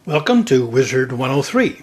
Welcome to Wizard 103.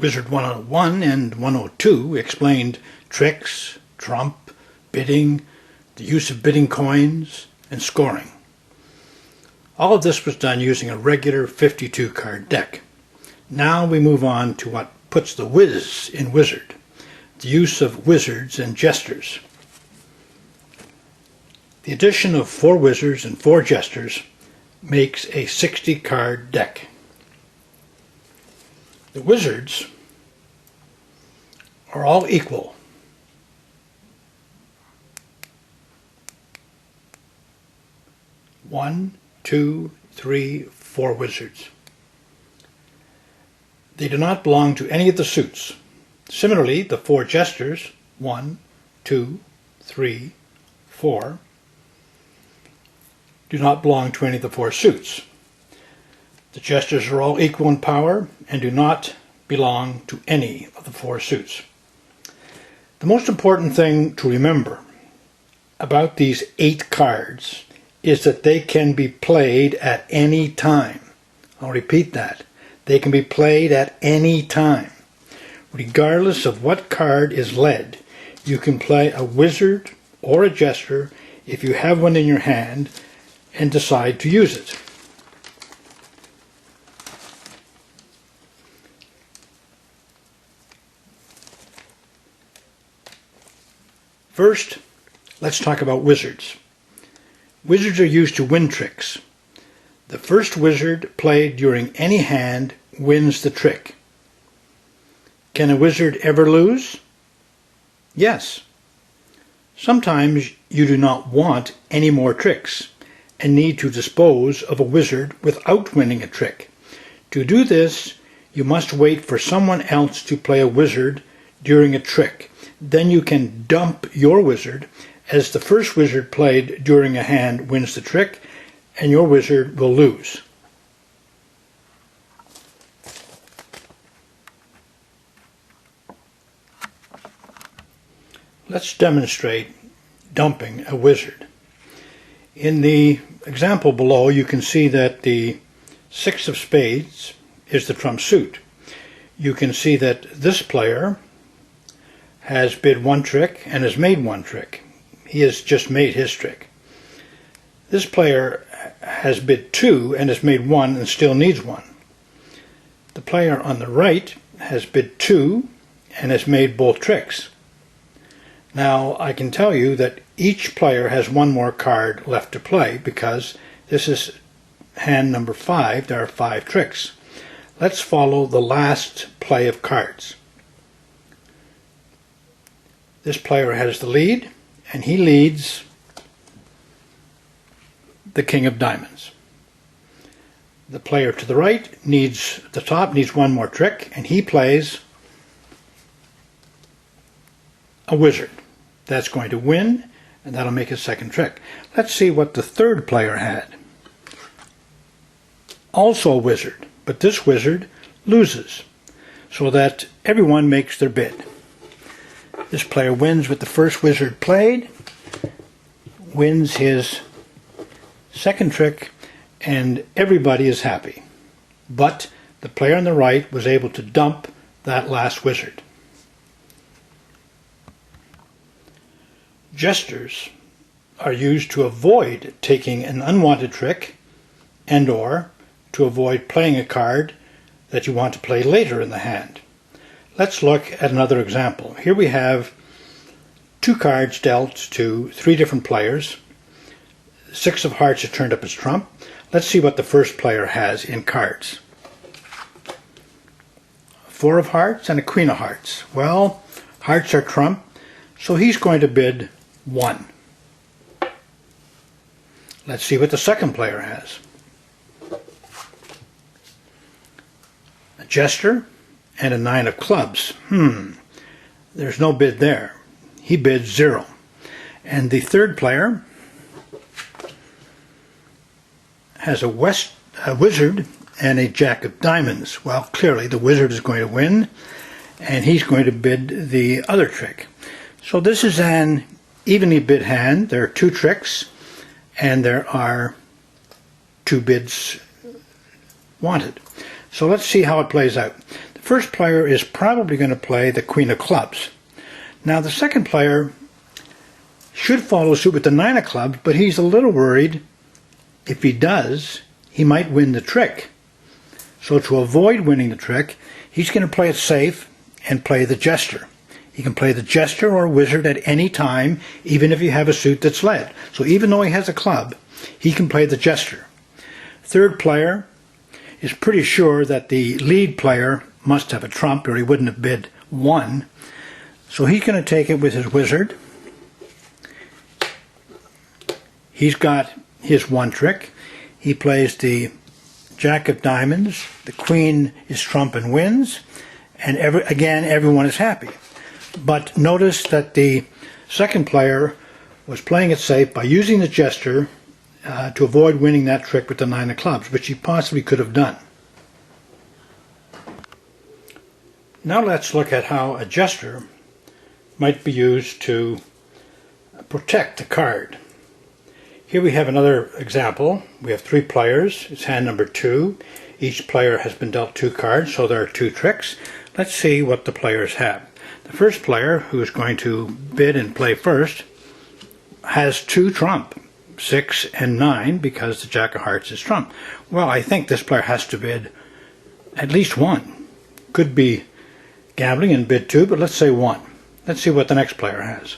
Wizard 101 and 102 explained tricks, trump, bidding, the use of bidding coins, and scoring. All of this was done using a regular 52 card deck. Now we move on to what puts the whiz in Wizard, the use of wizards and jesters. The addition of 4 wizards and 4 jesters makes a 60 card deck. The wizards are all equal. One, two, three, 4 wizards. They do not belong to any of the suits. Similarly, the 4 jesters, 1, 2, 3, 4, do not belong to any of the 4 suits. The jesters are all equal in power and do not belong to any of the 4 suits. The most important thing to remember about these 8 cards is that they can be played at any time. I'll repeat that. They can be played at any time. Regardless of what card is led, you can play a wizard or a jester if you have one in your hand and decide to use it. First, let's talk about wizards. Wizards are used to win tricks. The first wizard played during any hand wins the trick. Can a wizard ever lose? Yes. Sometimes you do not want any more tricks and need to dispose of a wizard without winning a trick. To do this, you must wait for someone else to play a wizard during a trick. Then you can dump your wizard, as the first wizard played during a hand wins the trick, and your wizard will lose. Let's demonstrate dumping a wizard. In the example below, you can see that the 6 of spades is the trump suit. You can see that this player has bid 1 trick and has made 1 trick. He has just made his trick. This player has bid 2 and has made 1 and still needs 1. The player on the right has bid 2 and has made both tricks. Now I can tell you that each player has 1 more card left to play because this is hand number 5. There are 5 tricks. Let's follow the last play of cards. This player has the lead, and he leads the king of diamonds. The player to the right needs 1 more trick, and he plays a wizard. That's going to win, and that'll make his second trick. Let's see what the third player had. Also a wizard, but this wizard loses, so that everyone makes their bid. This player wins with the first wizard played, wins his second trick, and everybody is happy. But the player on the right was able to dump that last wizard. Jesters are used to avoid taking an unwanted trick and/or to avoid playing a card that you want to play later in the hand. Let's look at another example. Here we have 2 cards dealt to 3 different players. 6 of hearts is turned up as trump. Let's see what the first player has in cards. 4 of hearts and a queen of hearts. Well, hearts are trump, so he's going to bid 1. Let's see what the second player has. A jester and a 9 of clubs. There's no bid there. He bids 0. And the third player has a wizard and a jack of diamonds. Well, clearly the wizard is going to win, and he's going to bid the other trick. So this is an evenly bid hand. There are 2 tricks, and there are 2 bids wanted. So let's see how it plays out. The first player is probably going to play the queen of clubs. Now the second player should follow suit with the nine of clubs, but he's a little worried if he does, he might win the trick. So to avoid winning the trick, he's going to play it safe and play the jester. He can play the jester or wizard at any time, even if you have a suit that's led. So even though he has a club, he can play the jester. Third player is pretty sure that the lead player must have a trump or he wouldn't have bid 1. So he's going to take it with his wizard. He's got his 1 trick. He plays the jack of diamonds. The queen is trump and wins. And again, everyone is happy. But notice that the second player was playing it safe by using the jester to avoid winning that trick with the 9 of clubs, which he possibly could have done. Now let's look at how a jester might be used to protect the card. Here we have another example. We have 3 players. It's hand number 2. Each player has been dealt 2 cards, so there are 2 tricks. Let's see what the players have. The first player, who is going to bid and play first, has 2 trump, 6 and 9, because the jack of hearts is trump. Well, I think this player has to bid at least 1. Could be gambling and bid 2, but let's say 1. Let's see what the next player has.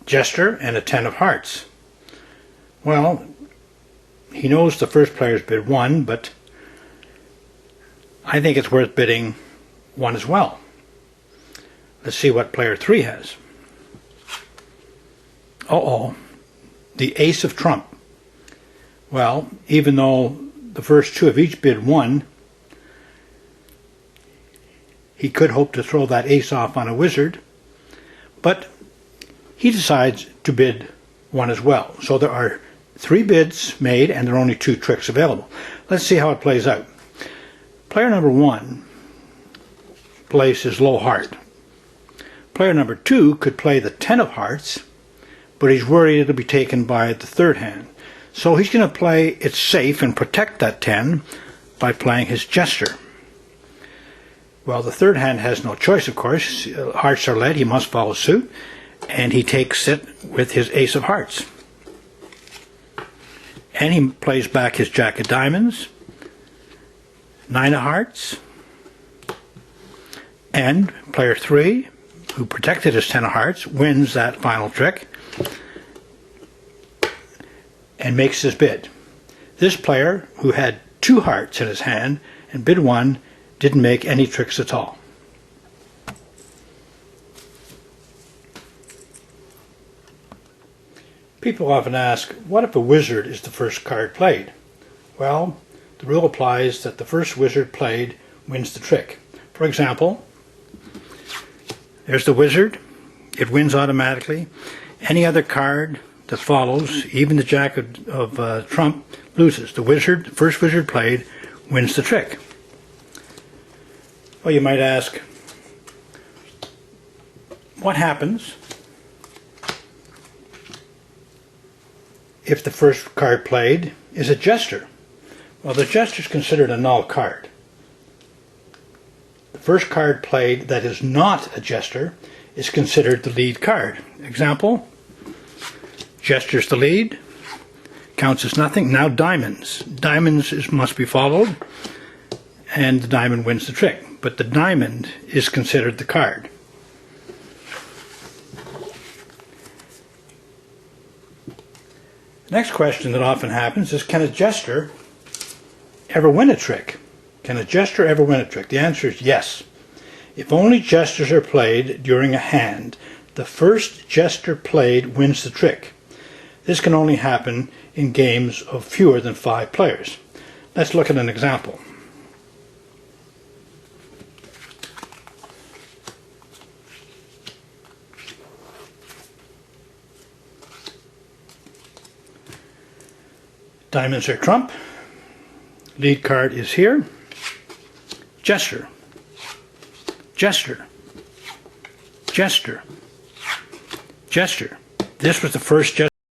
Jester and a 10 of hearts. Well, he knows the first player's bid 1, but I think it's worth bidding 1 as well. Let's see what player 3 has. The ace of trump. Well, even though the first 2 have each bid 1, he could hope to throw that ace off on a wizard, but he decides to bid 1 as well. So there are 3 bids made and there are only 2 tricks available. Let's see how it plays out. Player number 1 plays his low heart. Player number 2 could play the 10 of hearts, but he's worried it'll be taken by the third hand. So he's going to play it safe and protect that 10 by playing his jester. Well, the third hand has no choice, of course. Hearts are led, he must follow suit, and he takes it with his ace of hearts. And he plays back his jack of diamonds, 9 of hearts, and player 3, who protected his 10 of hearts, wins that final trick and makes his bid. This player, who had 2 hearts in his hand and bid 1, didn't make any tricks at all. People often ask, what if a wizard is the first card played? Well, the rule applies that the first wizard played wins the trick. For example, there's the wizard. It wins automatically. Any other card that follows, even the jack of trump, loses. The first wizard played, wins the trick. Well, you might ask, what happens if the first card played is a jester? Well, the jester is considered a null card. The first card played that is not a jester is considered the lead card. Example, jester's the lead, counts as nothing. Now diamonds. Diamonds must be followed, and the diamond wins the trick. But the diamond is considered the card. The next question that often happens is, can a jester ever win a trick? Can a jester ever win a trick? The answer is yes. If only jesters are played during a hand, the first jester played wins the trick. This can only happen in games of fewer than 5 players. Let's look at an example. Diamonds are trump. Lead card is here. Jester. Jester. Jester. Jester. This was the first jester.